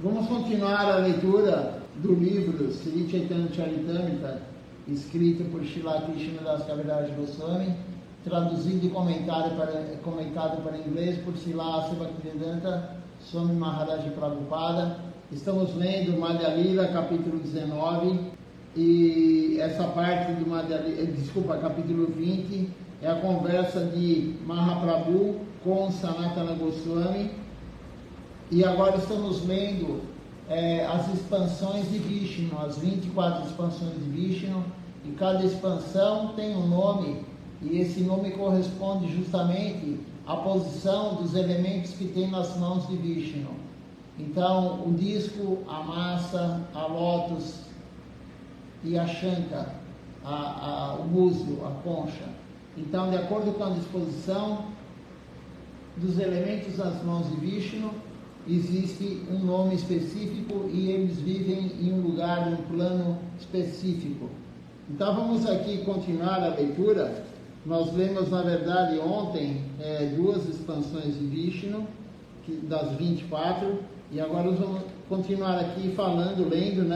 Vamos continuar a leitura do livro Sri Chaitanya Charitamrita, escrito por Srila Krishnadas Kaviraj Goswami, traduzido e comentado para inglês por Srila Bhaktivedanta Swami Maharaj Prabhupada. Estamos lendo Madhya Lila, capítulo 19, e essa parte do capítulo 20, é a conversa de Mahaprabhu com Sanatana Goswami. E agora estamos lendo as expansões de Vishnu, as 24 expansões de Vishnu, e cada expansão tem um nome, e esse nome corresponde justamente à posição dos elementos que tem nas mãos de Vishnu. Então, o disco, a massa, a lótus e a shanka, o búzio, a concha. Então, de acordo com a disposição dos elementos nas mãos de Vishnu, existe um nome específico e eles vivem em um lugar, em um plano específico. Então vamos aqui continuar a leitura. Nós lemos, na verdade, ontem duas expansões de Vishnu, das 24, e agora nós vamos continuar aqui lendo,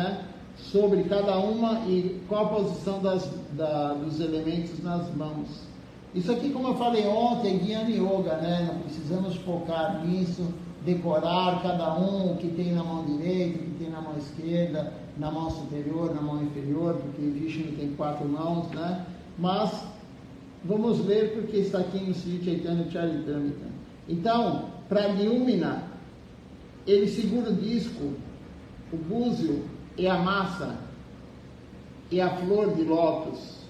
sobre cada uma e qual a posição dos elementos nas mãos. Isso aqui, como eu falei ontem, é Jnana Yoga, Não precisamos focar nisso, decorar cada um, o que tem na mão direita, o que tem na mão esquerda, na mão superior, na mão inferior, porque Vishnu tem 4 mãos, Mas vamos ler porque está aqui no Sri Chaitanya Charitamrita. Então, para Lyumina, ele segura o disco, o búzio e a massa e a flor de lótus.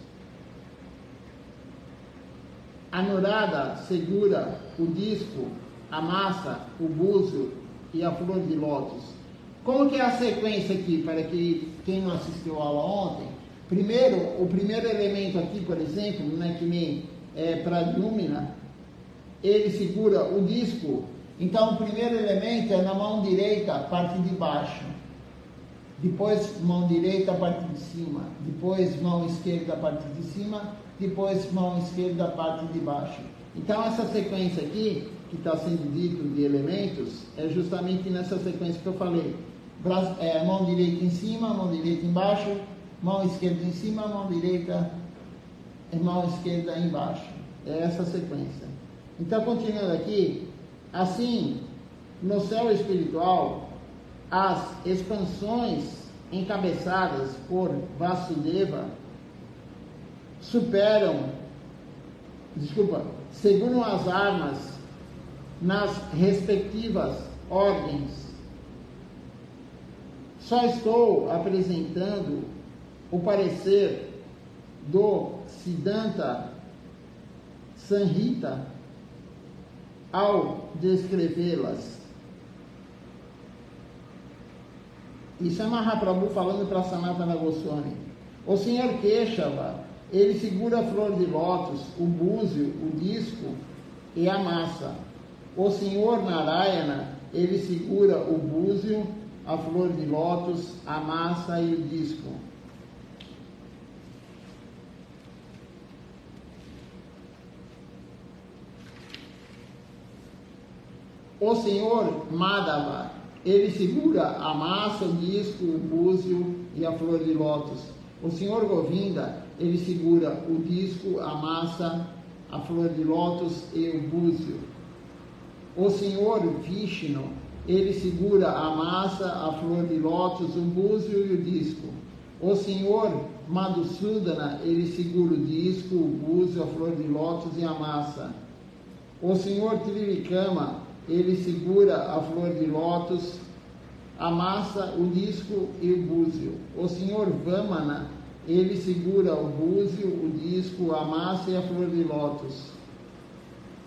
Anuradha segura o disco, a massa, o búzio e a flor de lótus. Como que é a sequência aqui, para que quem não assistiu a aula ontem? Primeiro, o primeiro elemento aqui, por exemplo, que nem para Lyumina, ele segura o disco. Então, o primeiro elemento é na mão direita, a parte de baixo. Depois, mão direita, a parte de cima. Depois, mão esquerda, a parte de cima. Depois, mão esquerda, a parte de baixo. Então, essa sequência aqui, que está sendo dito de elementos, é justamente nessa sequência que eu falei. Mão direita em cima, mão direita embaixo, mão esquerda em cima, mão direita e mão esquerda embaixo. É essa sequência. Então, continuando aqui, assim, no céu espiritual, as expansões encabeçadas por Vasudeva seguram as armas nas respectivas ordens. Só estou apresentando o parecer do Siddhanta Samhita ao descrevê-las. Isso é Mahaprabhu falando para Sanatana Goswami. O Senhor Keshava, ele segura a flor de lótus, o búzio, o disco e a massa. O Senhor Narayana, ele segura o búzio, a flor de lótus, a massa e o disco. O Senhor Madhava, ele segura a massa, o disco, o búzio e a flor de lótus. O Senhor Govinda, ele segura o disco, a massa, a flor de lótus e o búzio. O Senhor Vishnu, ele segura a massa, a flor de lótus, o búzio e o disco. O Senhor Madhusudana, ele segura o disco, o búzio, a flor de lótus e a massa. O Senhor Trivikama, ele segura a flor de lótus, a massa, o disco e o búzio. O Senhor Vamana, ele segura o búzio, o disco, a massa e a flor de lótus.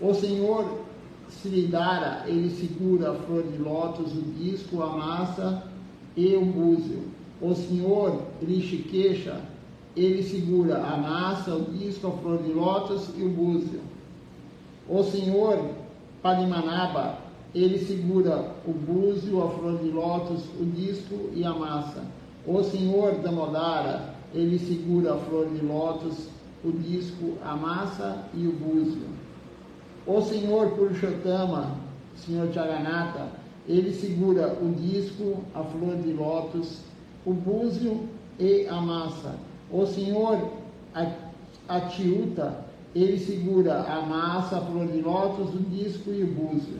O Senhor Sridhara, ele segura a flor de lótus, o disco, a massa e o búzio. O Senhor Rishikesha, ele segura a massa, o disco, a flor de lótus e o búzio. O Senhor Padmanabha, ele segura o búzio, a flor de lótus, o disco e a massa. O Senhor Damodara, ele segura a flor de lótus, o disco, a massa e o búzio. O Senhor Purushottama, Senhor Jagannatha, ele segura o disco, a flor de lótus, o búzio e a massa. O senhor Atiuta, ele segura a massa, a flor de lótus, o disco e o búzio.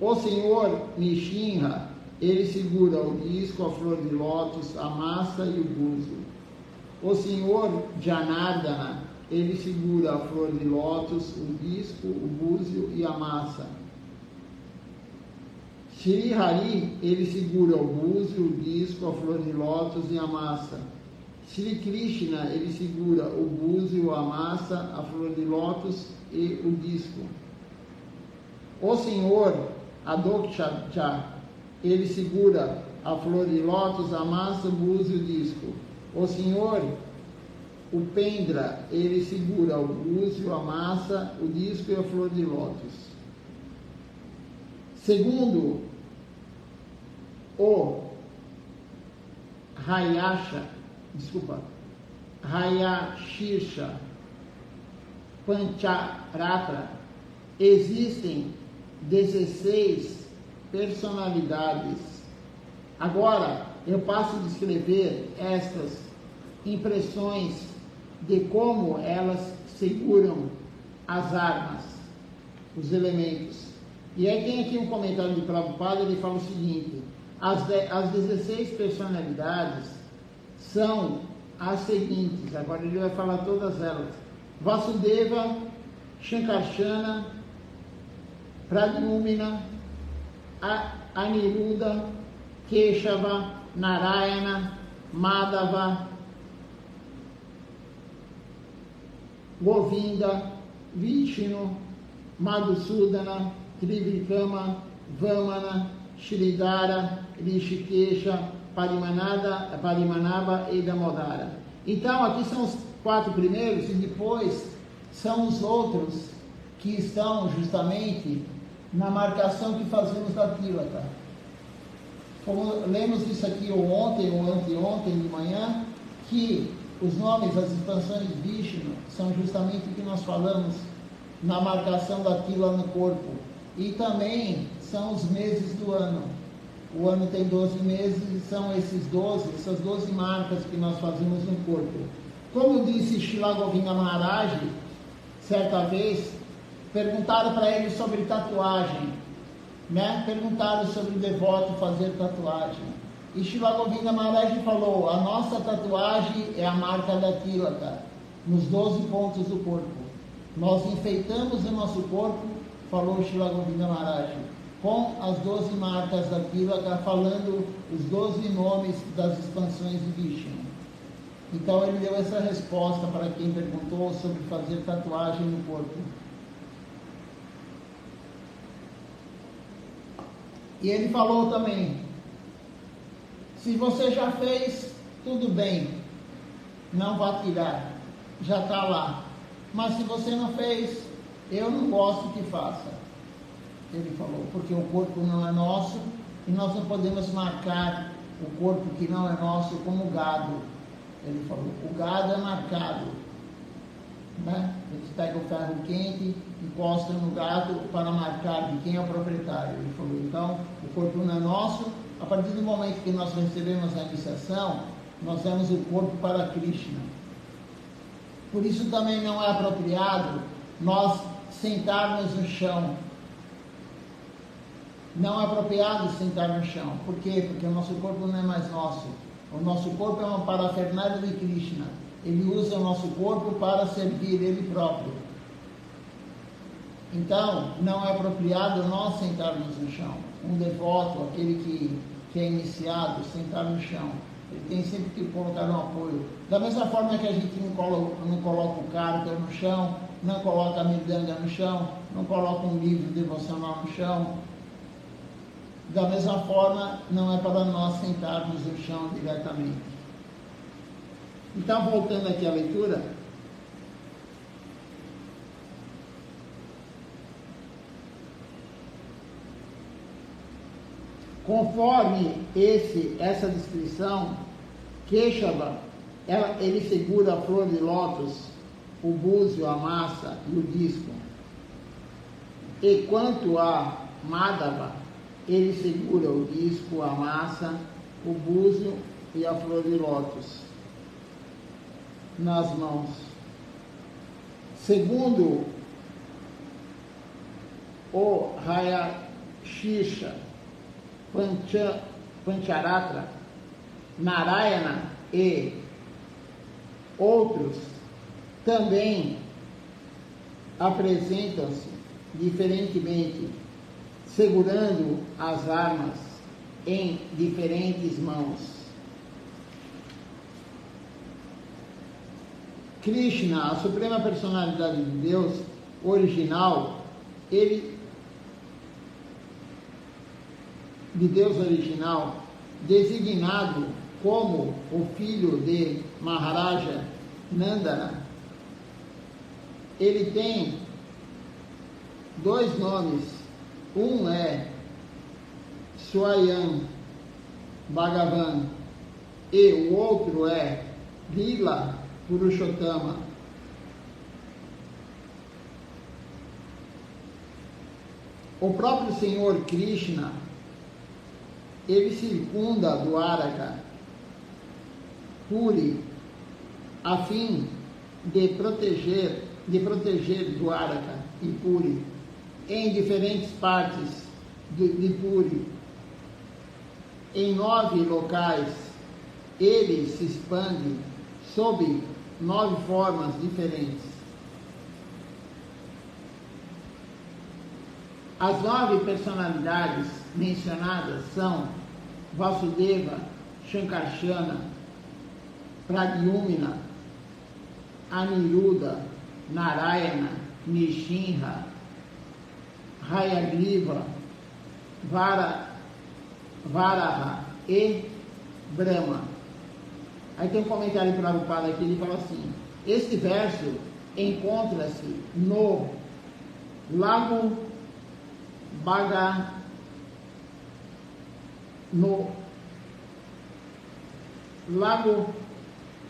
O senhor Nishinra, ele segura o disco, a flor de lótus, a massa e o búzio. O senhor Janardana, ele segura a flor de lótus, o disco, o búzio e a massa. Shri Hari, ele segura o búzio, o disco, a flor de lótus e a massa. Shri Krishna, ele segura o búzio, a massa, a flor de lótus e o disco. O senhor Adokshaja, ele segura a flor de lótus, a massa, o búzio e o disco. O senhor Upendra, ele segura o búzio, a massa, o disco e a flor de lótus. Segundo o Hayashirsha Pancharatra, existem 16 personalidades. Agora, eu passo a descrever estas impressões de como elas seguram as armas, os elementos. E aí tem aqui um comentário de Prabhupada, ele fala o seguinte: as 16 personalidades são as seguintes, agora ele vai falar todas elas: Vasudeva, Shankarshana, Pradyumna, Aniruddha, Keshava, Narayana, Madhava, Govinda, Vishnu, Madhusudana, Trivikama, Vamana, Sridhara, Rishikesha, Parimanava e Damodara. Então, aqui são os 4 primeiros e depois são os outros que estão justamente na marcação que fazemos da Tilaka. Como lemos isso aqui ontem ou anteontem de manhã, que os nomes das expansões de Vishnu são justamente o que nós falamos na marcação da Tila no corpo. E também são os meses do ano. O ano tem 12 meses e são essas 12 marcas que nós fazemos no corpo. Como disse Srila Govinda Maharaj, certa vez, perguntaram para ele sobre tatuagem, né? Perguntaram sobre o devoto fazer tatuagem. E Srila Govinda Maharaj falou: a nossa tatuagem é a marca da Tilaka, nos 12 pontos do corpo. Nós enfeitamos o nosso corpo, falou Srila Govinda Maharaj, com as 12 marcas da Tilaka, falando os 12 nomes das expansões de Vishnu. Então ele deu essa resposta para quem perguntou sobre fazer tatuagem no corpo. E ele falou também: se você já fez, tudo bem, não vá tirar, já está lá. Mas se você não fez, eu não gosto que faça. Ele falou, porque o corpo não é nosso e nós não podemos marcar o corpo que não é nosso como gado. Ele falou, o gado é marcado, né? A gente pega o ferro quente, encosta no gado para marcar de quem é o proprietário. Ele falou, então, o corpo não é nosso. A partir do momento que nós recebemos a iniciação, nós damos o corpo para Krishna. Por isso também não é apropriado nós sentarmos no chão. Não é apropriado sentar no chão. Por quê? Porque o nosso corpo não é mais nosso. O nosso corpo é uma parafernália de Krishna. Ele usa o nosso corpo para servir Ele próprio. Então, não é apropriado nós sentarmos no chão. Um devoto, aquele que é iniciado, sentar no chão. Ele tem sempre que colocar um apoio. Da mesma forma que a gente não coloca o karka no chão, não coloca a midanga no chão, não coloca um livro devocional no chão. Da mesma forma, não é para nós sentarmos no chão diretamente. Então, voltando aqui à leitura. Conforme essa descrição, Keshava, ele segura a flor de lótus, o búzio, a massa e o disco. E quanto a Madhava, ele segura o disco, a massa, o búzio e a flor de lótus nas mãos. Segundo o Hayashisha Pancharatra, Narayana e outros também apresentam-se diferentemente, segurando as armas em diferentes mãos. Krishna, a suprema personalidade de Deus original, designado como o filho de Maharaja Nandana, ele tem dois nomes. Um é Swayam Bhagavan e o outro é Lila Purushottama. O próprio Senhor Krishna, ele circunda Dwaraka, Puri, a fim de proteger Dwaraka e Puri em diferentes partes de Puri. Em 9 locais, ele se expande sob 9 formas diferentes. As 9 personalidades mencionadas são Vasudeva, Shankarshana, Pradyumna, Aniruddha, Narayana, Nishinra, Hayagriva, Varaha e Brahma. Aí tem um comentário para o Prabhupada aqui, ele fala assim: este verso encontra-se no Lago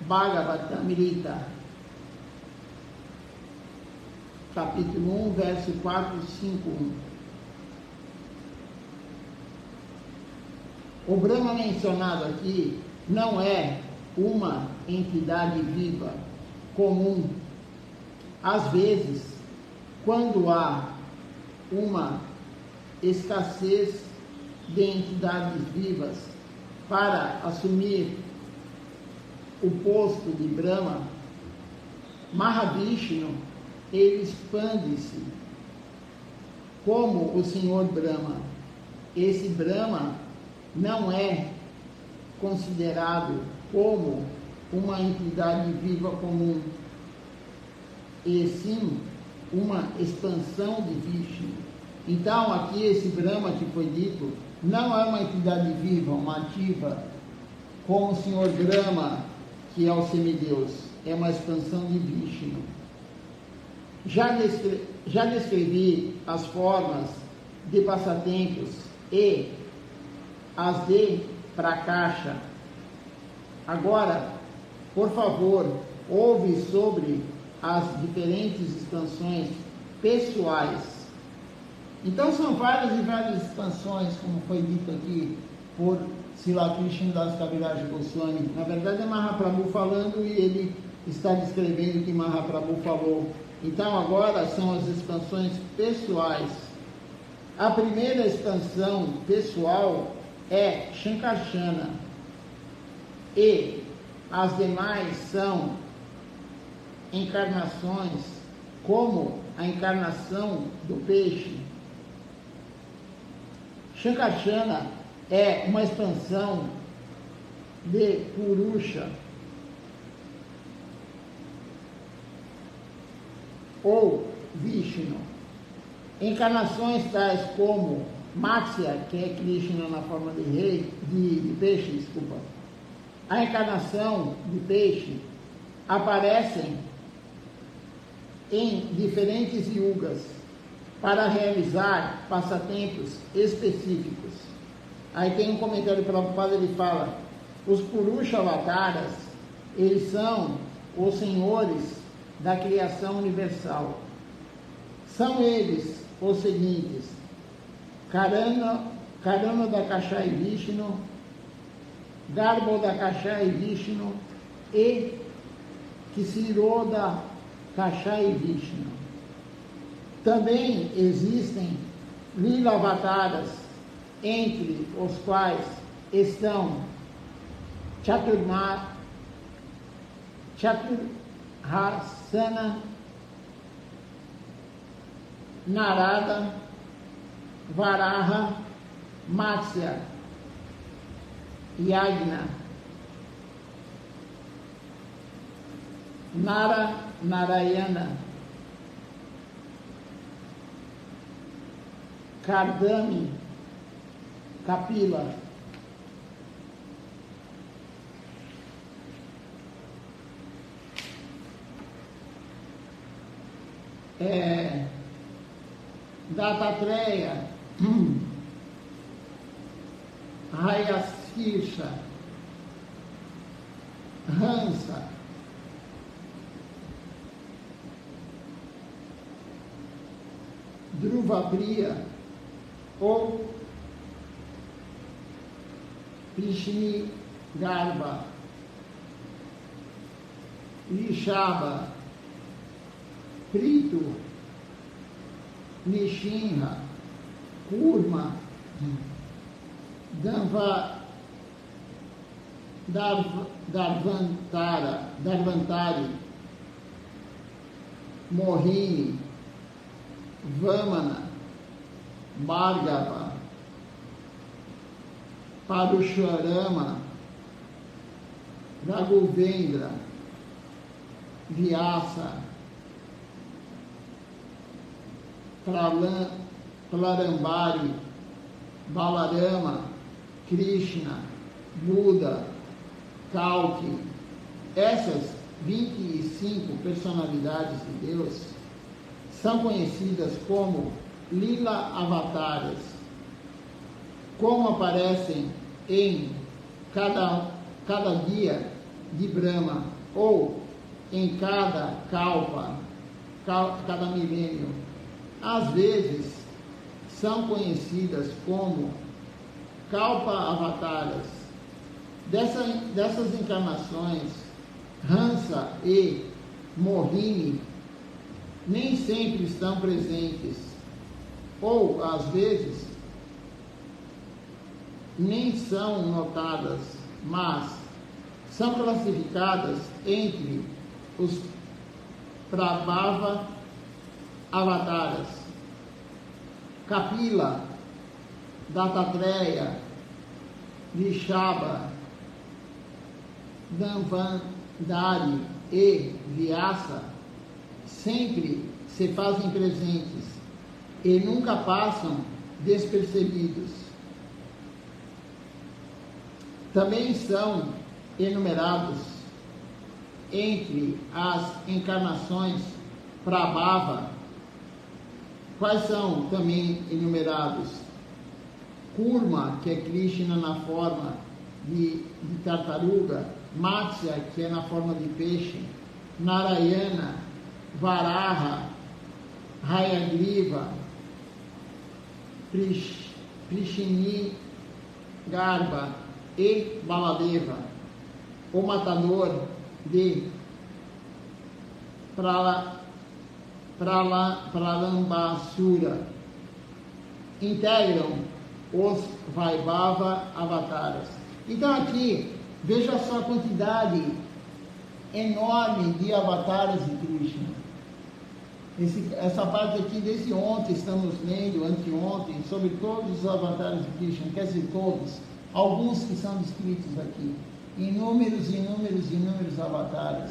Bhagavatamrita, capítulo 1, verso 451. O Brahma mencionado aqui não é uma entidade viva comum. Às vezes, quando há uma escassez de entidades vivas para assumir o posto de Brahma, Mahavishnu, ele expande-se como o Senhor Brahma. Esse Brahma não é considerado como uma entidade viva comum, e sim uma expansão de Vishnu. Então, aqui esse Brahma que foi dito não é uma entidade viva, uma ativa, como o Senhor Brahma, que é o semideus, é uma expansão de Vishnu. Já descrevi as formas de passatempos e as de Prakasha. Agora, por favor, ouve sobre as diferentes expansões pessoais. Então são várias e várias expansões, como foi dito aqui por Srila Krishnadas Kaviraj Goswami. Na verdade é Mahaprabhu falando e ele está descrevendo o que Mahaprabhu falou. Então agora são as expansões pessoais. A primeira expansão pessoal é Shankarshana e as demais são encarnações, como a encarnação do peixe. Shankarshana é uma expansão de Purusha ou Vishnu. Encarnações tais como Matsya, que é Krishna na forma de rei, de peixe, desculpa. A encarnação de peixe aparecem em diferentes yugas para realizar passatempos específicos. Aí tem um comentário para o Prabhupada, ele fala: os Purusha Avataras, eles são os senhores da criação universal. São eles os seguintes: Karana Dakashai Vishnu, Garbo Dakashai Vishnu e Ksiroda Kashai Vishnu. Também existem Lila Avataras, entre os quais estão Chaturhasana, Narada, Varaha, Matsya, Yagna, Narayana, Kardami, Kapila. Dattatreya, Hayaskirsha, Hansa, Dhruvapriya ou Vishnigarba, Rishaba, Prito, Nishinha, Kurma, Darvantari, Mohini, Vamana, Bhargava, Parusharama, Raghavendra, Vyasa, Pralambari, Balarama, Krishna, Buda, Kalki. Essas 25 personalidades de Deus são conhecidas como Lila Avataras. Como aparecem em cada dia de Brahma ou em cada kalpa, cada milênio. Às vezes são conhecidas como Kalpa Avataras. Dessas encarnações, Hansa e Mohini nem sempre estão presentes, ou às vezes nem são notadas, mas são classificadas entre os Prabhava Avataras. Kapila, Dattatreya, Rishaba, Dhanvantari e Vyasa sempre se fazem presentes e nunca passam despercebidos. Também são enumerados entre as encarnações Prabhava. Quais são também enumerados? Kurma, que é Krishna na forma de tartaruga, Matsya, que é na forma de peixe, Narayana, Varaha, Hayagriva, Prishnigarba e Baladeva, o matador de Pralambasura. Integram os Vaibhava Avataras. Então aqui, veja só a quantidade enorme de avatares de Krishna. Essa parte aqui, desde ontem, estamos lendo, anteontem, sobre todos os avatares de Krishna, quer dizer, todos, alguns que são descritos aqui. Inúmeros avatares,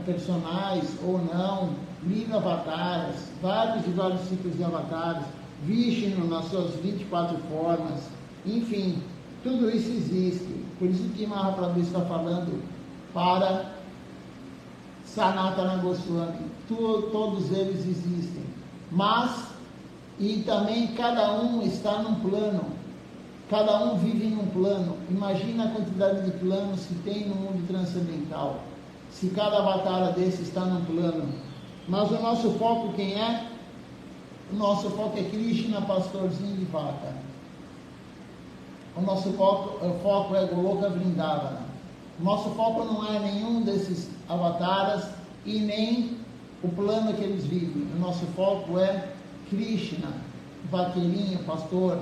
personagens ou não, mil avatares, vários e vários tipos de avatares, Vishnu nas suas 24 formas, enfim, tudo isso existe. Por isso que Mahaprabhu está falando para Sanatana Goswami. Todos eles existem. Mas, e também cada um está num plano. Cada um vive num plano. Imagina a quantidade de planos que tem no mundo transcendental. Se cada avatar desse está num plano. Mas o nosso foco quem é? O nosso foco é Krishna, pastorzinho de vaca. O nosso foco é Goloka Vrindavana. O nosso foco não é nenhum desses avataras e nem o plano que eles vivem. O nosso foco é Krishna, vaqueirinho, pastor.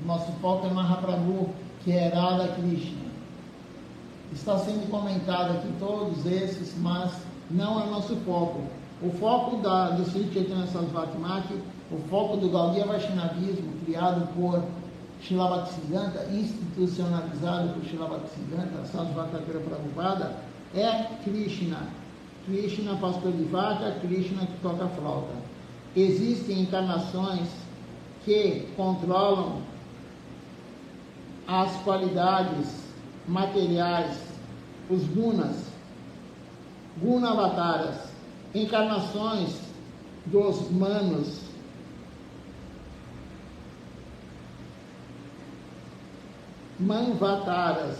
O nosso foco é Mahaprabhu, que é Radha Krishna. Está sendo comentado aqui todos esses, mas não é nosso foco. O foco do Sri Chaitanya Sarasvati Maki, o foco do Gaudiya Vaishnavismo, criado por Srila Bhaktisiddhanta, institucionalizado por Srila Bhaktisiddhanta, Sarasvati Prabhupada, é Krishna. Krishna, pastor de vaca, Krishna que toca flauta. Existem encarnações que controlam as qualidades materiais, os gunas, gunavataras, encarnações dos manos, manvataras,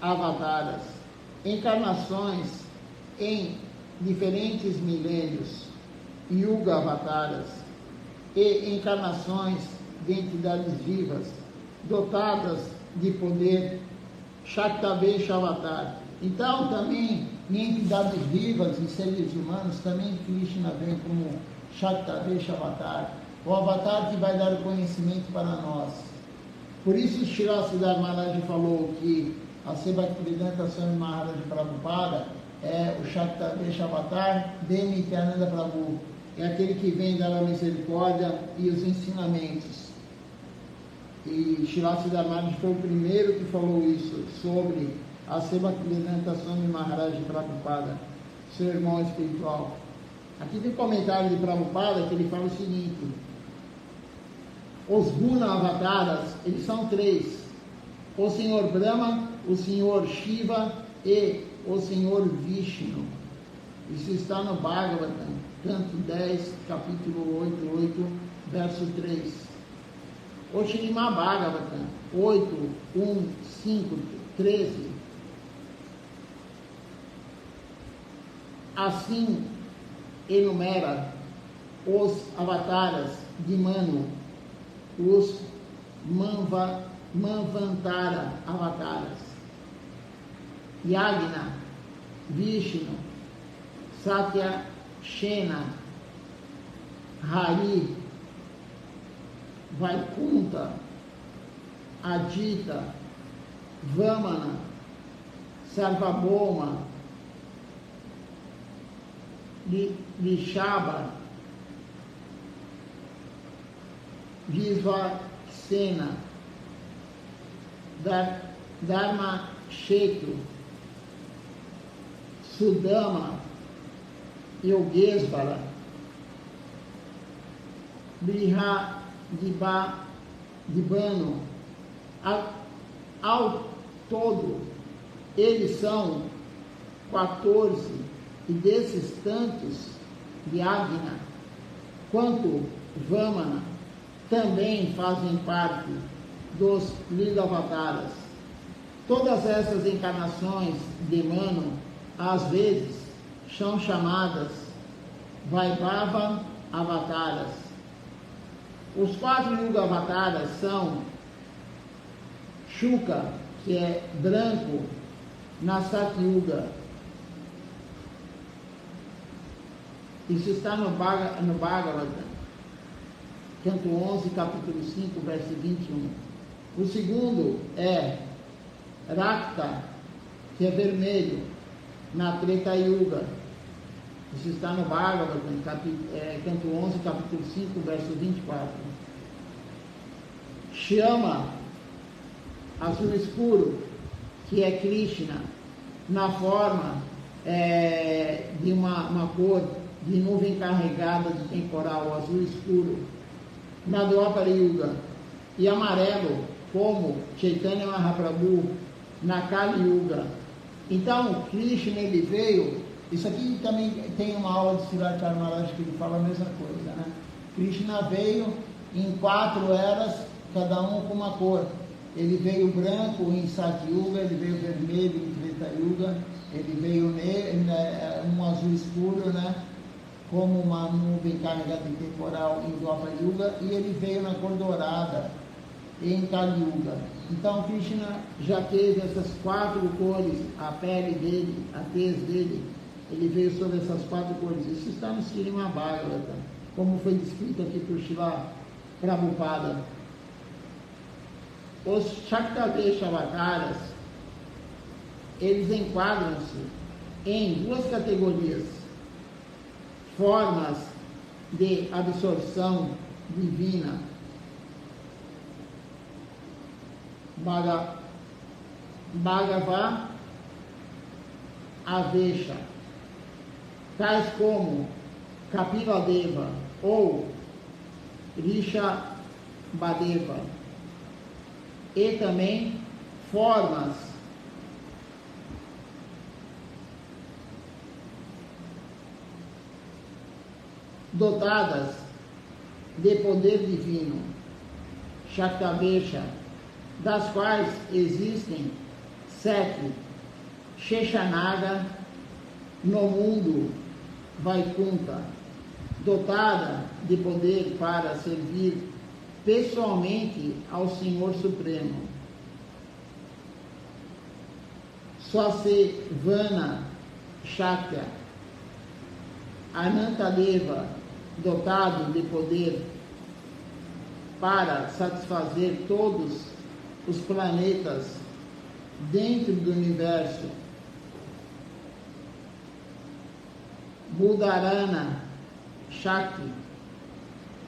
avataras, encarnações em diferentes milênios, yuga avataras, e encarnações de entidades vivas, dotadas de poder, Shaktavesha avatar. Então, também, em entidades vivas e seres humanos, também Krishna vem como Shaktavesha avatar, o avatar que vai dar o conhecimento para nós. Por isso, Srila Siddhar Maharaj falou que a Bhaktivedanta Swami Maharaj Prabhupada é o Shaktavesha avatar de Nityananda Prabhu. É aquele que vem dar a misericórdia e os ensinamentos. E Srila Siddhar Maharaj foi o primeiro que falou isso sobre a Bhaktivedanta Swami Maharaj Prabhupada, seu irmão espiritual. Aqui tem um comentário de Prabhupada que ele fala o seguinte: os Guna Avataras, eles são três: o Senhor Brahma, o Senhor Shiva e o Senhor Vishnu. Isso está no Bhagavatam, canto 10, capítulo 8, verso 3. O Srimad Bhagavatam 8, 1, 5, 13. Assim enumera os avataras de Manu, os Manvantara avataras, Yagna, Vishnu, Satya, Shena, Hari, Vaikunta, Adita, Vamana, Sarvabhauma, Vishaba, Visvaksena, Dharma Shetu, Sudama, Yogesvara, Brihadibano. Ao todo, eles são 14, e desses tantos, Yagna quanto Vamana também fazem parte dos Lilavataras. Todas essas encarnações de Manu, às vezes, são chamadas Vaibhava Avataras. Os 4 Yuga Avataras são Shuka, que é branco, na Satyuga. Isso está no Bhagavatam, canto 11, capítulo 5, verso 21. O segundo é Rakta, que é vermelho, na Treta Yuga. Isso está no Bhagavatam, canto 11, capítulo 5, verso 24. Shyama, azul escuro, que é Krishna, na forma de uma cor de nuvem carregada de temporal, azul escuro, na Dwapara Yuga. E amarelo, como Chaitanya Mahaprabhu, na Kali Yuga. Então, Krishna, ele veio. Isso aqui também tem uma aula de Siddhartha Maharaj que ele fala a mesma coisa, né? Krishna veio em 4 eras, cada um com uma cor. Ele veio branco em Satyuga, ele veio vermelho em Treta Yuga, ele veio um azul escuro, né? como uma nuvem carregada de temporal em Dwapara Yuga, e ele veio na cor dourada em Kali Yuga. Então Krishna já teve essas 4 cores, a pele dele, a tez dele, ele veio sobre essas 4 cores. Isso está no Srimad Bhagavata, como foi descrito aqui por Srila Prabhupada. Os Shaktavesha Avataras, eles enquadram-se em 2 categorias: formas de absorção divina, Bhagava Avesha, tais como Kapila-deva ou Rishabhadeva, e também formas dotadas de poder divino, Shaktavesha, das quais existem 7 Sheshanaga no mundo Vaikunta, dotada de poder para servir pessoalmente ao Senhor Supremo. Swasevana Shakya, Anantadeva, dotado de poder para satisfazer todos os planetas dentro do universo. Buddharana Shakti,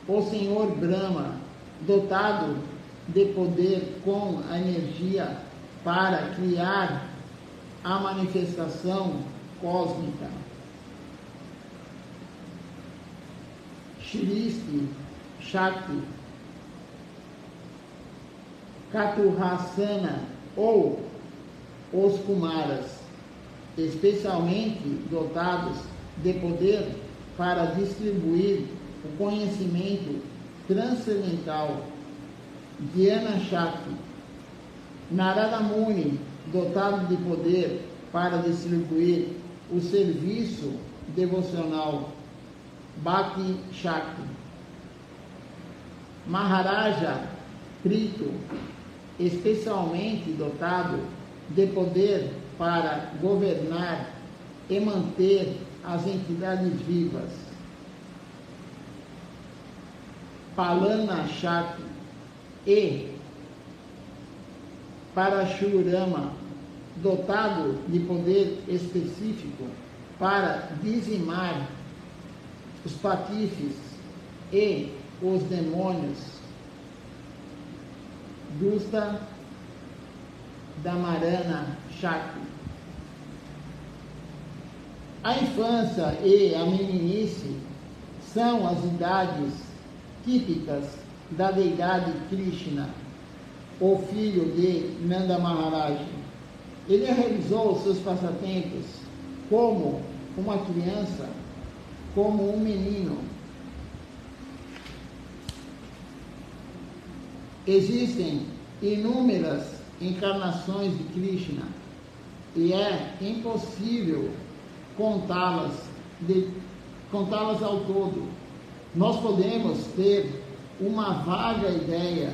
o Senhor Brahma, dotado de poder com a energia para criar a manifestação cósmica. Shristi Shakti, Katurhasana ou os Kumaras, especialmente dotados de poder para distribuir o conhecimento transcendental. Dhyana Shakti, Narada Muni, dotado de poder para distribuir o serviço devocional. Bhakti Shakti, Maharaja Prito, especialmente dotado de poder para governar e manter as entidades vivas. Palana Shakti e Parashurama, dotado de poder específico para dizimar os patifes e os demônios. Dusta Dhamarana Shakti. A infância e a meninice são as idades típicas da deidade Krishna, o filho de Nanda Maharaj. Ele realizou os seus passatempos como uma criança, como um menino. Existem inúmeras encarnações de Krishna e é impossível contá-las ao todo. Nós podemos ter uma vaga ideia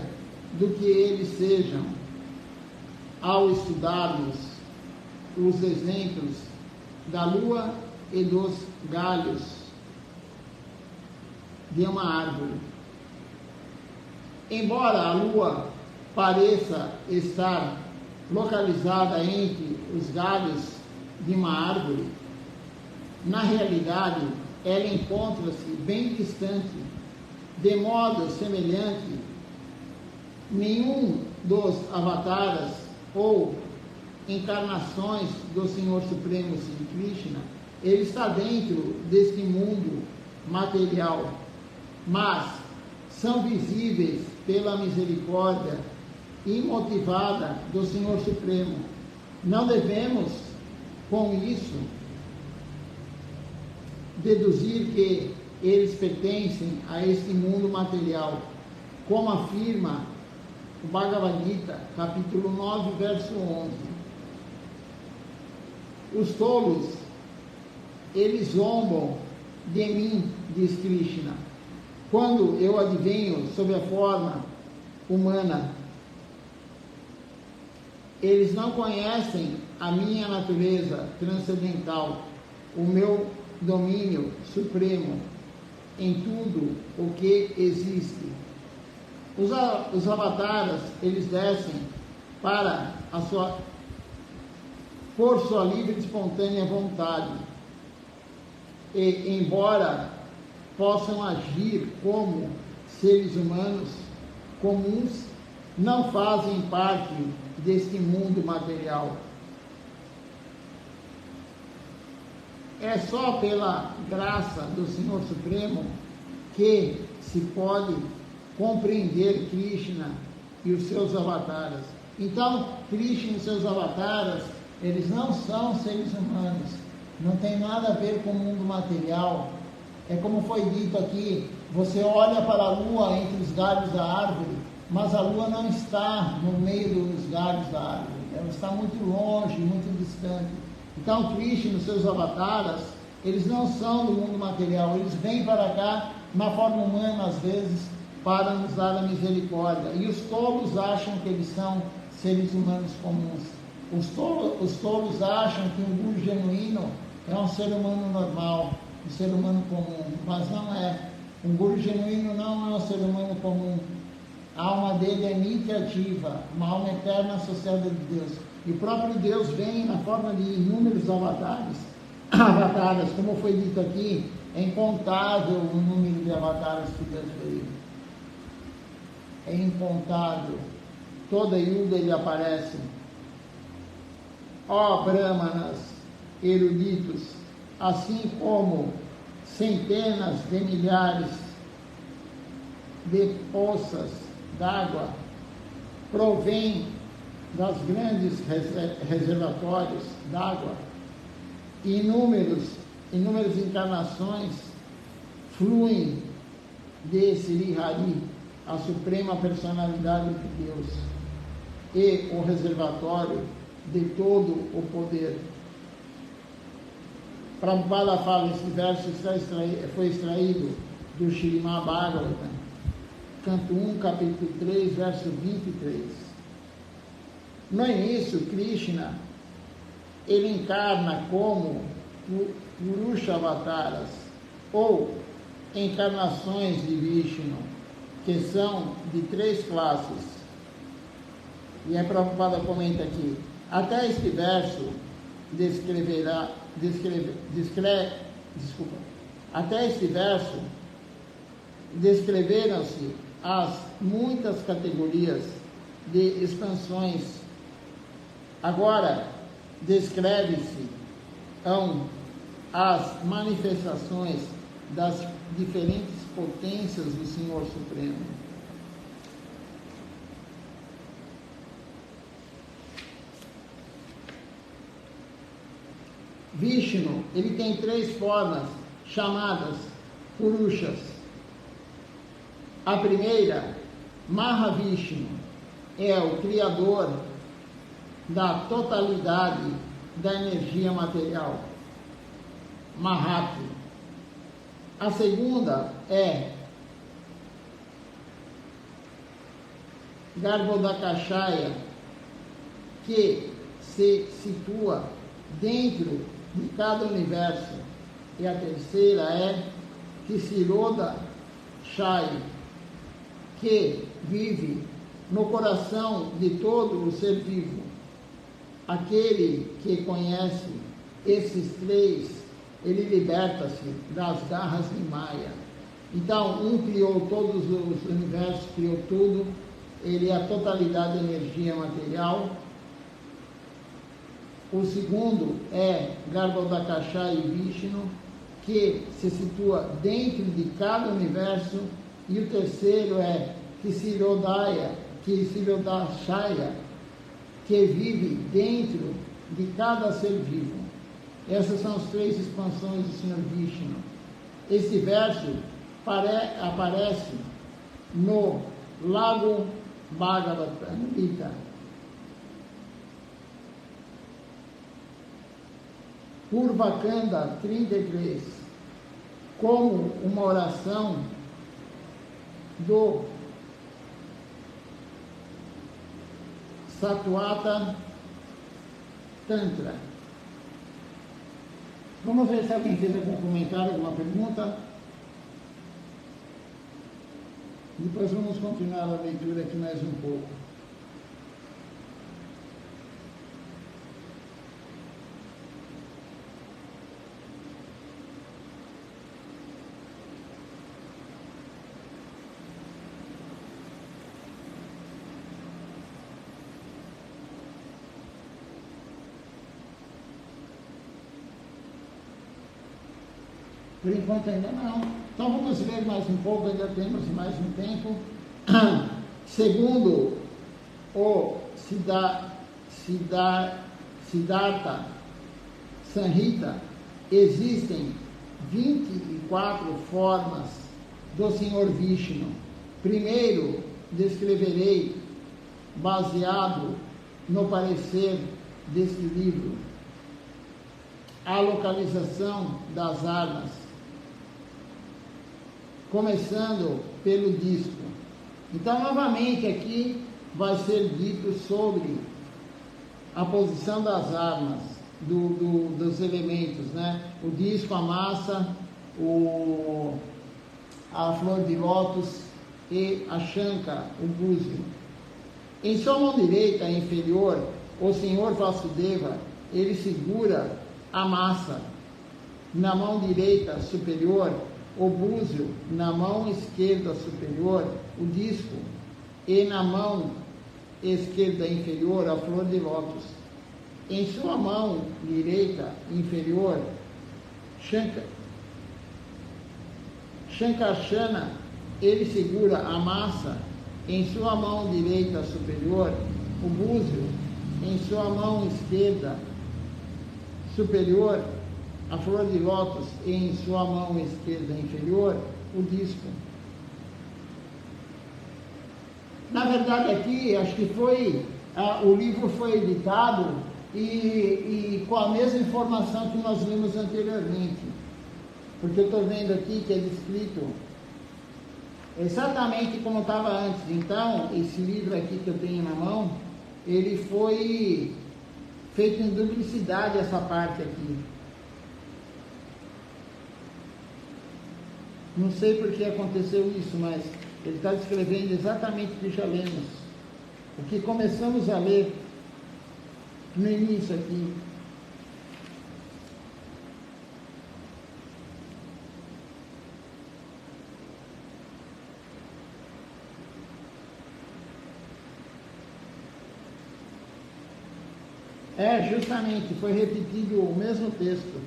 do que eles sejam ao estudarmos os exemplos da lua e dos galhos de uma árvore. Embora a lua pareça estar localizada entre os galhos de uma árvore, na realidade ela encontra-se bem distante, de modo semelhante. Nenhum dos avataras ou encarnações do Senhor Supremo Sri Krishna, ele está dentro deste mundo material, mas são visíveis pela misericórdia imotivada do Senhor Supremo. Não devemos, com isso, deduzir que eles pertencem a este mundo material, como afirma o Bhagavad Gita, capítulo 9, verso 11. Os tolos, eles zombam de mim, diz Krishna, quando eu advenho sob a forma humana. Eles não conhecem a minha natureza transcendental, o meu domínio supremo em tudo o que existe. Os avataras, eles descem por sua livre e espontânea vontade. E, embora possam agir como seres humanos comuns, não fazem parte deste mundo material. É só pela graça do Senhor Supremo que se pode compreender Krishna e os seus avataras. Então, Krishna e seus avataras, eles não são seres humanos, não tem nada a ver com o mundo material. É como foi dito aqui, você olha para a lua entre os galhos da árvore, mas a lua não está no meio dos galhos da árvore, ela está muito longe, muito distante. Então, Krishna e os seus avataras, eles não são do mundo material, eles vêm para cá na forma humana, às vezes, para nos dar a misericórdia. E os tolos acham que eles são seres humanos comuns. Os tolos acham que um guru genuíno é um ser humano normal, um ser humano comum, mas não é. Um guru genuíno não é um ser humano comum. A alma dele é nitya-ativa, uma alma eterna associada de Deus. E o próprio Deus vem na forma de inúmeros avatares, como foi dito aqui, é incontável o número de avatares que Deus veio. É incontável. Toda yuga ele aparece. Ó brahmanas eruditos, assim como centenas de milhares de poças d'água provém das grandes reservatórios d'água, inúmeras encarnações fluem de Sri Hari, a suprema personalidade de Deus, e o reservatório de todo o poder. Prabhupada fala, esse verso foi extraído do Śrīmad Bhagavatam, canto 1, capítulo 3, verso 23. No início, Krishna, ele encarna como Purusha Avataras, ou encarnações de Vishnu, que são de 3 classes. E a Prabhupada comenta aqui, até este verso até este verso descreveram-se as muitas categorias de expansões. Agora descreve-se as manifestações das diferentes potências do Senhor Supremo. Vishnu, ele tem 3 formas chamadas Purushas. A primeira, Mahavishnu, é o criador da totalidade da energia material, Mahati. A segunda é Garbhodakashaya, que se situa dentro de cada universo. E a terceira é Ksiroda Shai, que vive no coração de todo o ser vivo. Aquele que conhece esses 3, ele liberta-se das garras de Maya. Então, um criou todos os universos, criou tudo, ele é a totalidade da energia material. O segundo é Garbhodakashaya e Vishnu, que se situa dentro de cada universo. E o terceiro é Ksirodashaya, que vive dentro de cada ser vivo. Essas são as 3 expansões do Senhor Vishnu. Esse verso aparece no Lago Bhagavatam Gita. Purvakanda 33. como uma oração do Satwata Tantra. Vamos ver se alguém fez algum comentário, alguma pergunta. Depois vamos continuar a leitura aqui mais um pouco. Por enquanto ainda não. Então vamos ver mais um pouco, ainda temos mais um tempo. Segundo o Siddhartha Samhita, existem 24 formas do Senhor Vishnu. Primeiro, descreverei, baseado no parecer deste livro, a localização das armas, começando pelo disco. Então, novamente, aqui vai ser dito sobre a posição das armas, dos elementos, né? O disco, a massa, a flor de lótus e a shanka, o búzio. Em sua mão direita inferior, o Senhor Vasudeva, ele segura a massa. Na mão direita superior, o búzio, na mão esquerda superior, o disco, e na mão esquerda inferior, a flor de lótus. Em sua mão direita inferior, Shankarshana, ele segura a massa. Em sua mão direita superior, o búzio. Em sua mão esquerda superior, a flor de lótus, e em sua mão esquerda inferior, o disco. Na verdade, aqui, acho que o livro foi editado e com a mesma informação que nós vimos anteriormente. Porque eu estou vendo aqui que é descrito exatamente como estava antes. Então, esse livro aqui que eu tenho na mão, ele foi feito em duplicidade, essa parte aqui. Não sei por que aconteceu isso, mas ele está descrevendo exatamente o que já lemos. O que começamos a ler no início aqui. Justamente, foi repetido o mesmo texto.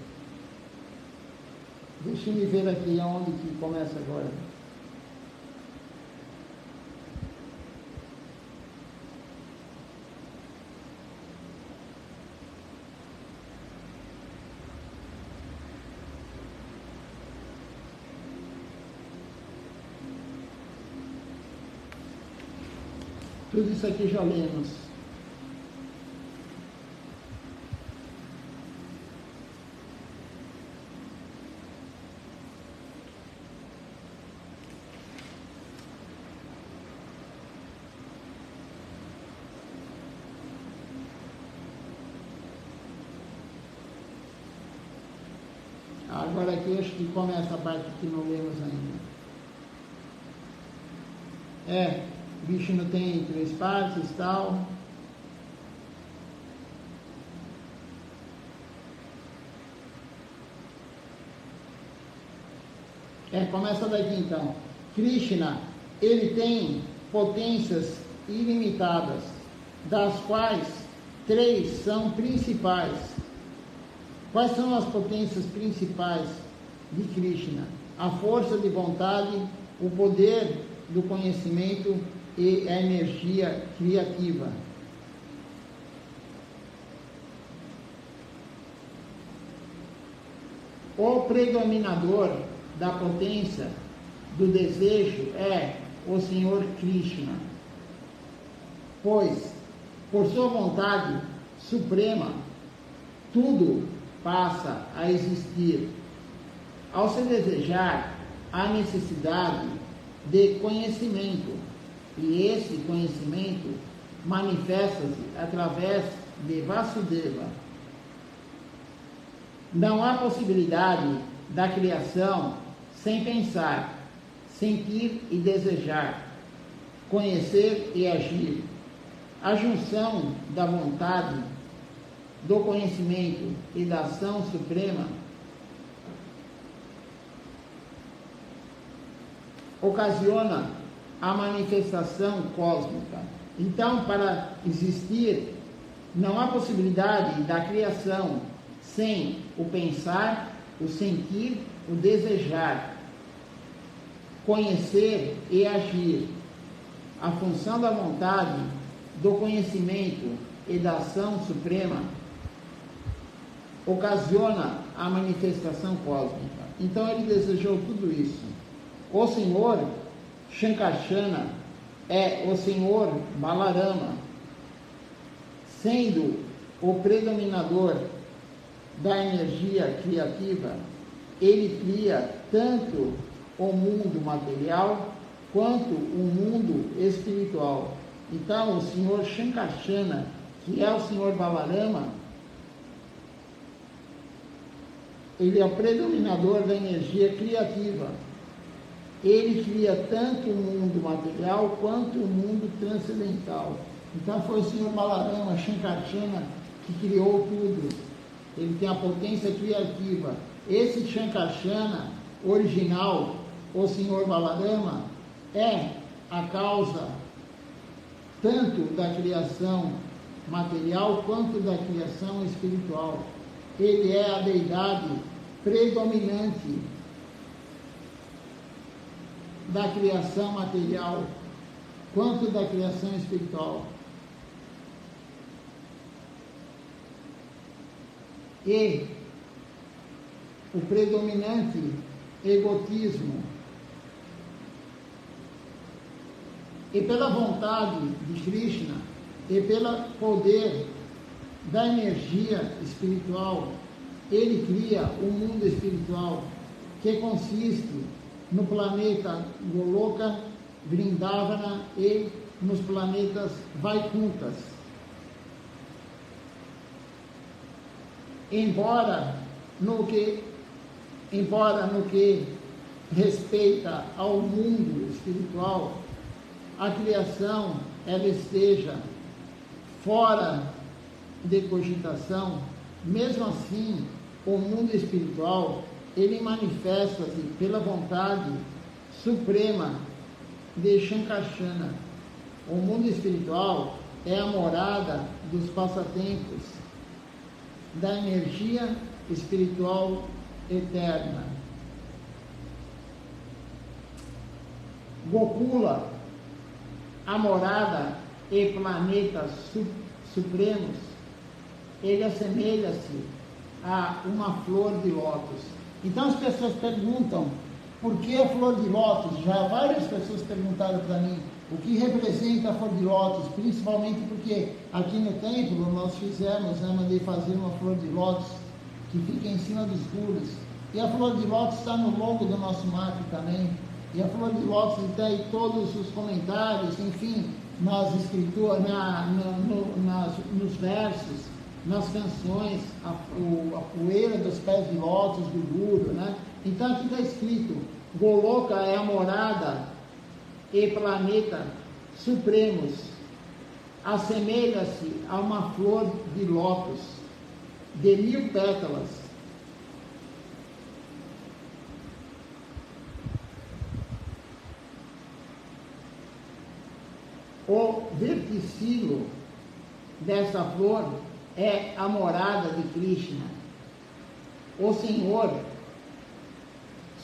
Deixa eu ver aqui aonde que começa agora. Tudo isso aqui já lemos. Agora aqui acho que começa a parte que não lemos ainda. Vishnu tem 3 partes e tal. Começa daqui então. Krishna, ele tem potências ilimitadas, das quais 3 são principais. Quais são as potências principais de Krishna? A força de vontade, o poder do conhecimento e a energia criativa. O predominador da potência do desejo é o Senhor Krishna, pois, por sua vontade suprema, tudo passa a existir. Ao se desejar, há necessidade de conhecimento, e esse conhecimento manifesta-se através de Vasudeva. Não há possibilidade da criação sem pensar, sentir e desejar, conhecer e agir. A junção da vontade, do conhecimento e da ação suprema ocasiona a manifestação cósmica. Então, para existir, não há possibilidade da criação sem o pensar, o sentir, o desejar, conhecer e agir. A função da vontade, do conhecimento e da ação suprema ocasiona a manifestação cósmica. Então ele desejou tudo isso. O Senhor Shankarsana é o Senhor Balarama, sendo o predominador da energia criativa. Ele cria tanto o mundo material quanto o mundo espiritual. Então o Senhor Shankarsana, que é o Senhor Balarama, ele é o predominador da energia criativa. Ele cria tanto o mundo material quanto o mundo transcendental. Então foi o Senhor Balarama, Shankarsana, que criou tudo. Ele tem a potência criativa. Esse Shankarsana original, o Senhor Balarama, é a causa tanto da criação material quanto da criação espiritual. Ele é a deidade predominante da criação material quanto da criação espiritual. E o predominante egotismo, e pela vontade de Krishna e pelo poder da energia espiritual, ele cria o mundo espiritual, que consiste no planeta Goloka, Vrindavana e nos planetas Vaikunthas. Embora no que respeita ao mundo espiritual, a criação ela esteja fora de cogitação, mesmo assim, o mundo espiritual, ele manifesta-se pela vontade suprema de Shankarsana. O mundo espiritual é a morada dos passatempos da energia espiritual eterna. Gokula, a morada e planetas supremos, ele assemelha-se a uma flor de lótus. Então as pessoas perguntam, por que a flor de lótus? Já várias pessoas perguntaram para mim, o que representa a flor de lótus? Principalmente porque aqui no templo nós fizemos, mandei fazer uma flor de lótus que fica em cima dos gulas. E a flor de lótus está no logo do nosso mapa também. E a flor de lótus está aí todos os comentários, enfim, nas escrituras, nos versos, nas canções, a poeira dos pés de lótus do Guru, né? Então aqui está escrito, Goloka é a morada e planeta supremos, assemelha-se a uma flor de lótus de 1000 pétalas. O verticilo dessa flor é a morada de Krishna, o Senhor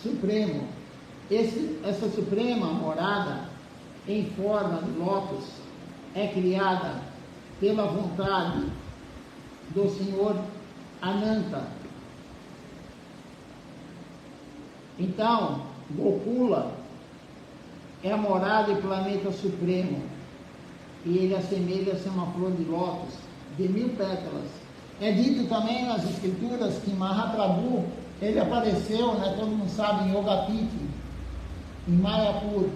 Supremo. Essa suprema morada em forma de lótus é criada pela vontade do Senhor Ananta. Então, Gokula é a morada e planeta supremo, e ele assemelha-se a uma flor de lótus de 1000 pétalas. É dito também nas escrituras que Mahaprabhu ele apareceu, né, todo mundo sabe, em Ogapiti, em Mayapur,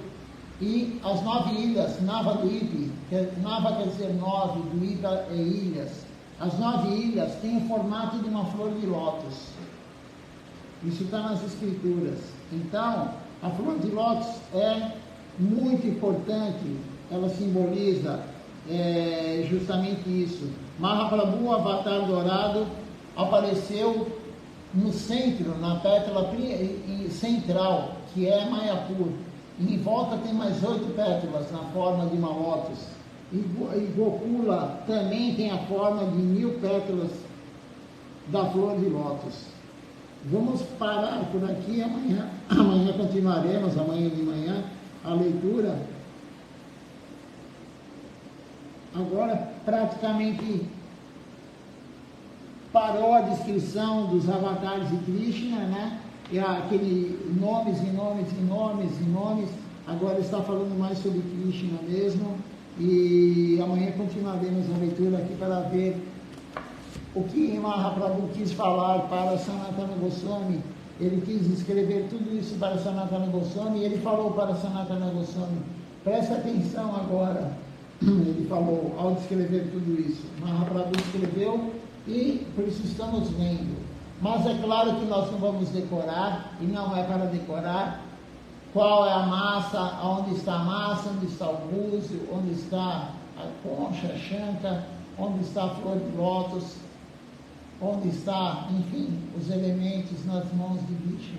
e as 9 ilhas, Navadvipa, Nava quer dizer 9, Dvipa é ilhas. As 9 ilhas têm o formato de uma flor de lótus. Isso está nas escrituras. Então, a flor de lótus é muito importante, ela simboliza justamente isso. Mahaprabhu, avatar dourado, apareceu no centro, na pétala central, que é Mayapur. E em volta tem mais 8 pétalas na forma de uma lótus. E Gokula também tem a forma de 1000 pétalas da flor de lótus. Vamos parar por aqui, amanhã continuaremos, amanhã de manhã, a leitura. Agora praticamente parou a descrição dos avatares de Krishna, né? E aquele nomes, agora está falando mais sobre Krishna mesmo, e amanhã continuaremos a leitura aqui para ver o que Mahaprabhu quis falar para Sanatana Goswami. Ele quis escrever tudo isso para Sanatana Goswami, e ele falou para Sanatana Goswami, presta atenção agora, ele falou ao descrever tudo isso. Mahaprabhu escreveu e por isso estamos vendo. Mas é claro que nós não vamos decorar, e não é para decorar, qual é a massa, onde está a massa, onde está o búzio, onde está a concha, a chanca, onde está a flor de lótus, onde está, enfim, os elementos nas mãos de Vishnu.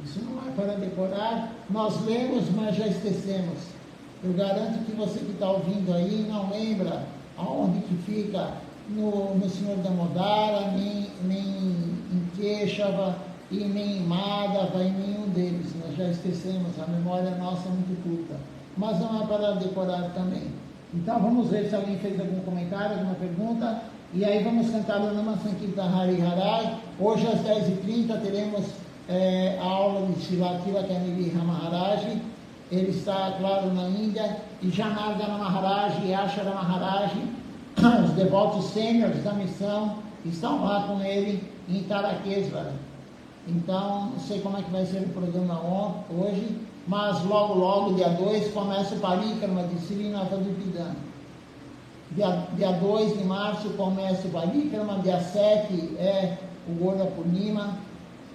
Isso não é para decorar, nós lemos, mas já esquecemos. Eu garanto que você que está ouvindo aí não lembra aonde que fica no Senhor Damodara, nem em Keshava, e nem em Madhava, em nenhum deles. Nós já esquecemos, a memória nossa é muito curta. Mas não é para decorar também. Então vamos ver se alguém fez algum comentário, alguma pergunta, e aí vamos cantar o Nama Sankirtan Hari Harai. Hoje às 10h30 teremos a aula de Srila Kanivira Maharaj. Ele está, claro, na Índia, e Janardana Maharaj e Ashara Maharaj, os devotos sêniores da missão, estão lá com ele em Tarakesvara. Então, não sei como é que vai ser o programa hoje, mas logo, dia 2, começa o Parikrama de Srinivasabhupidana. Dia 2 de março começa o Parikrama, dia 7 é o Gorda Purnima.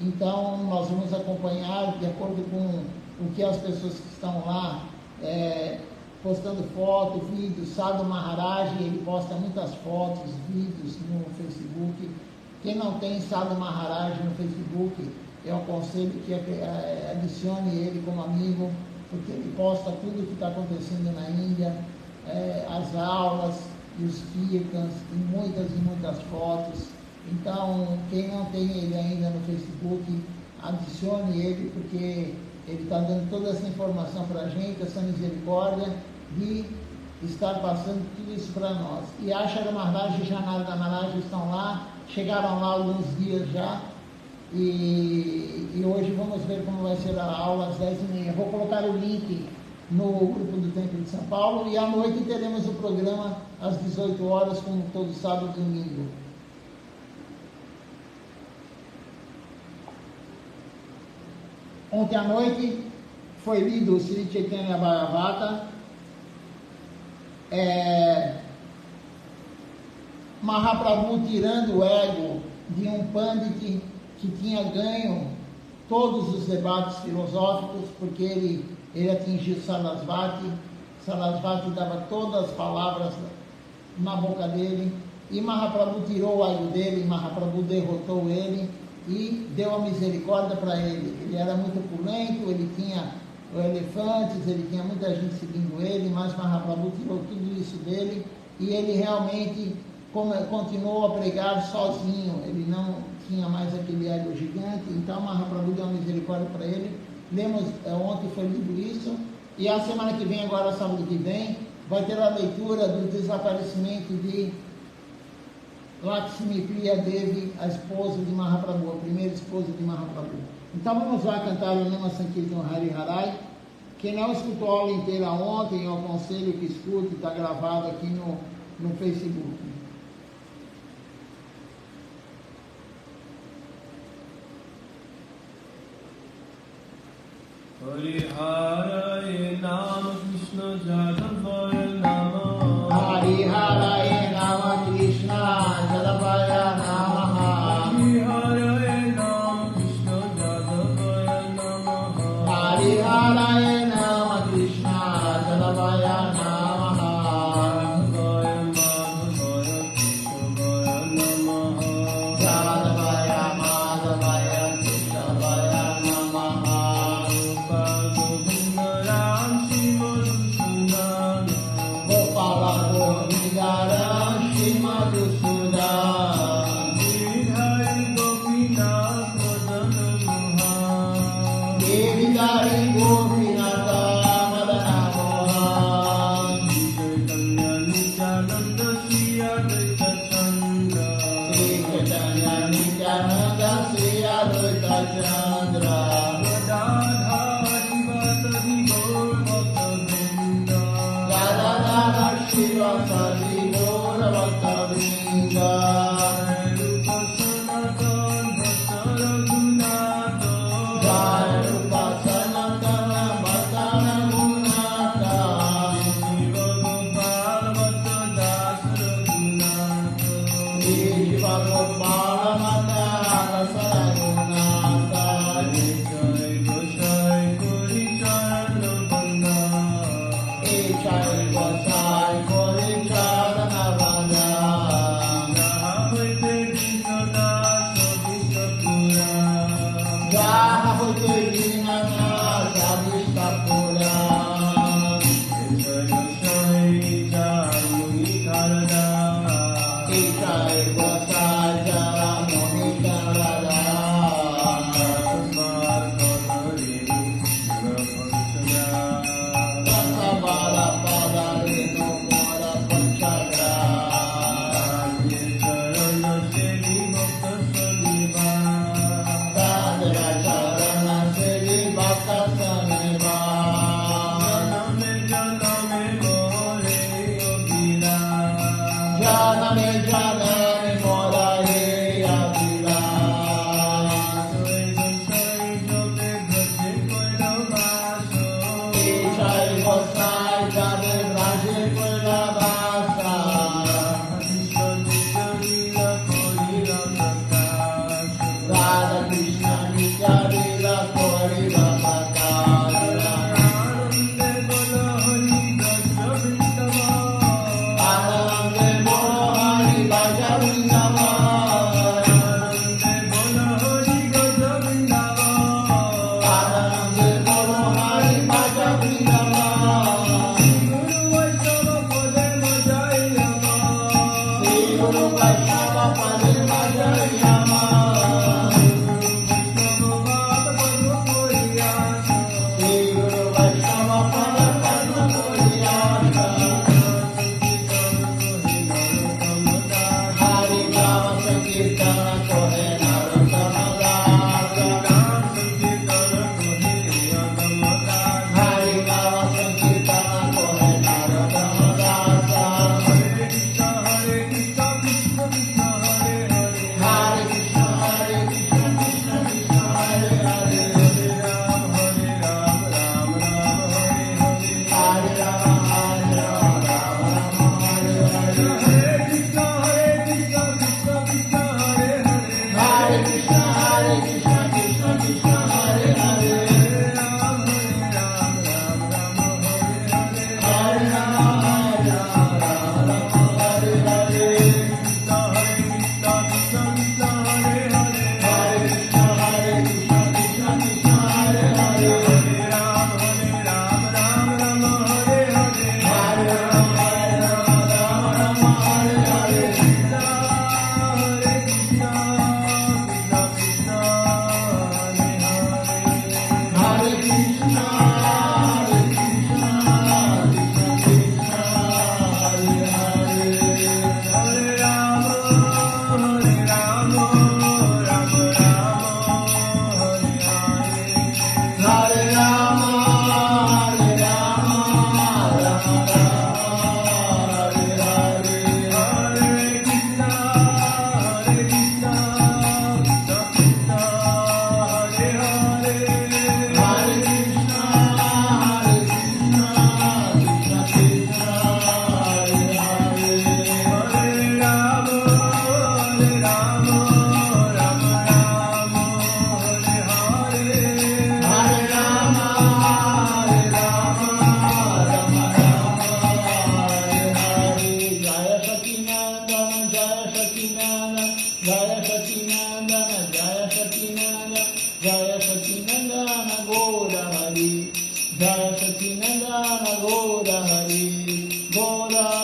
Então, nós vamos acompanhar de acordo com o que as pessoas que estão lá postando foto, vídeos. Sadhu Maharaj, ele posta muitas fotos, vídeos no Facebook. Quem não tem Sadhu Maharaj no Facebook, eu aconselho que adicione ele como amigo, porque ele posta tudo o que está acontecendo na Índia, as aulas e os kirtans, e muitas fotos. Então, quem não tem ele ainda no Facebook, adicione ele, porque ele está dando toda essa informação para a gente, essa misericórdia de estar passando tudo isso para nós. E Ashara Maharaj e Janardana Maharaj estão lá, chegaram lá há alguns dias já, e hoje vamos ver como vai ser a aula às 10h30. Vou colocar o link no grupo do Templo de São Paulo, e à noite teremos o programa às 18 horas, como todo sábado e domingo. Ontem à noite foi lido o Sri Chaitanya Bhagavata. Mahaprabhu tirando o ego de um pandit que tinha ganho todos os debates filosóficos, porque ele atingiu Sarasvati. Sarasvati dava todas as palavras na boca dele, e Mahaprabhu tirou o ego dele, Mahaprabhu derrotou ele e deu a misericórdia para ele. Ele era muito opulento, ele tinha elefantes, ele tinha muita gente seguindo ele, mas Mahaprabhu tirou tudo isso dele, e ele realmente continuou a pregar sozinho. Ele não tinha mais aquele ego gigante. Então Mahaprabhu deu a misericórdia para ele. Lemos, ontem foi lido isso, e a semana que vem, agora sábado que vem, vai ter a leitura do desaparecimento de Lakshmi Priya Devi, a esposa de Mahaprabhu, a primeira esposa de Mahaprabhu. Então vamos lá cantar o Nama Sankirtan Hari Harai. Quem não escutou a aula inteira ontem, eu aconselho que escute, está gravado aqui no Facebook. Hare Nama Krishna Jadavaya Namaha. Hare Nama Krishna Jadavaya Namaha. Hare Nama Krishna Jadavaya Namaha. Hare Nama Krishna Jadavaya Namaha. Jadavaya Madhavaya Keshavaya Namaha. Gopala Govinda Shri Madhusudan. Devi Dari Gopinata Madana Mohan. Sri Chaitanya Nityananda Sri Advaita Chandra. Radha Shiva Sadi Gaura Bhakta Vrinda. Jai Rupa Sanatana Bhakta Raghunatha. Shiva Gopala Mata Rasa Raghunatha. Jai Gosai Kori Charana Vada. Jaha Hote Vinana Sabista Pura. Jai Gosai Jara Moni Charada. Rasa Bala Pada Reno Mora Panchagra. Radha Charana Sri Bhakta Saniva. Janame Janame Mora He Abhila. Jai Gosai Jade Raje Kula Vasa. Radha Krishna Nitya Lila Kori Rapakara. Anande Mohari Bhaja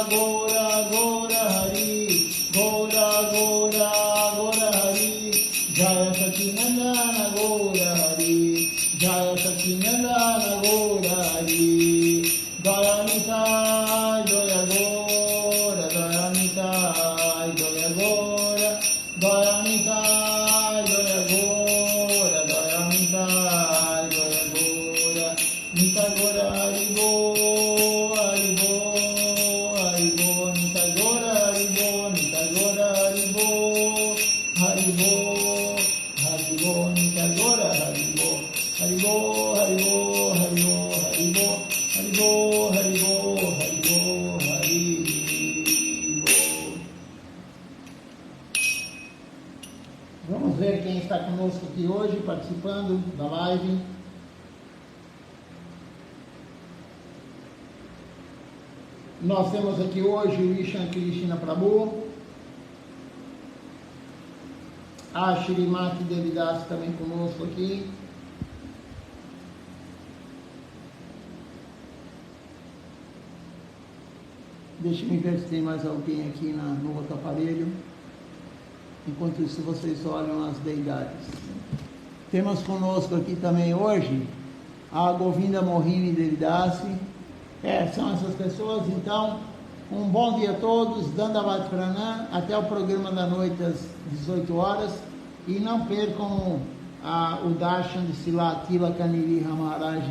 Gora Gora Hari, Gora Gora Gora Hari, Jaya Sacinandana Gora Hari, Jaya Sacinandana Gora Hari, Jaya Nitai Jaya Gora, Jaya Nitai Jaya Gora, Jaya Nitai Jaya Gora, Jaya Nitai Jaya Gora, Nitai Gora Haribo, Haribo, Haribo, Nitai Gora Haribo, Nitai Gora Haribo, Haribo, Haribo, Nitai Gora Haribo, Haribo, Haribo, Haribo, Haribo, Haribo, Haribo, Haribo, Haribo. Vamos ver quem está conosco aqui hoje, participando da live. Nós temos aqui hoje o Ishan Krishna Prabhu, a Shrimati Devidas também conosco aqui. Deixa-me ver se tem mais alguém aqui no outro aparelho. Enquanto isso, vocês olham as deidades. Temos conosco aqui também hoje a Govinda Mohini Devidasi. São essas pessoas. Então, um bom dia a todos, Dandavat Pranam, até o programa da noite às 18 horas. E não percam o Darshan de Srila Tilaka Nirihara Maharaj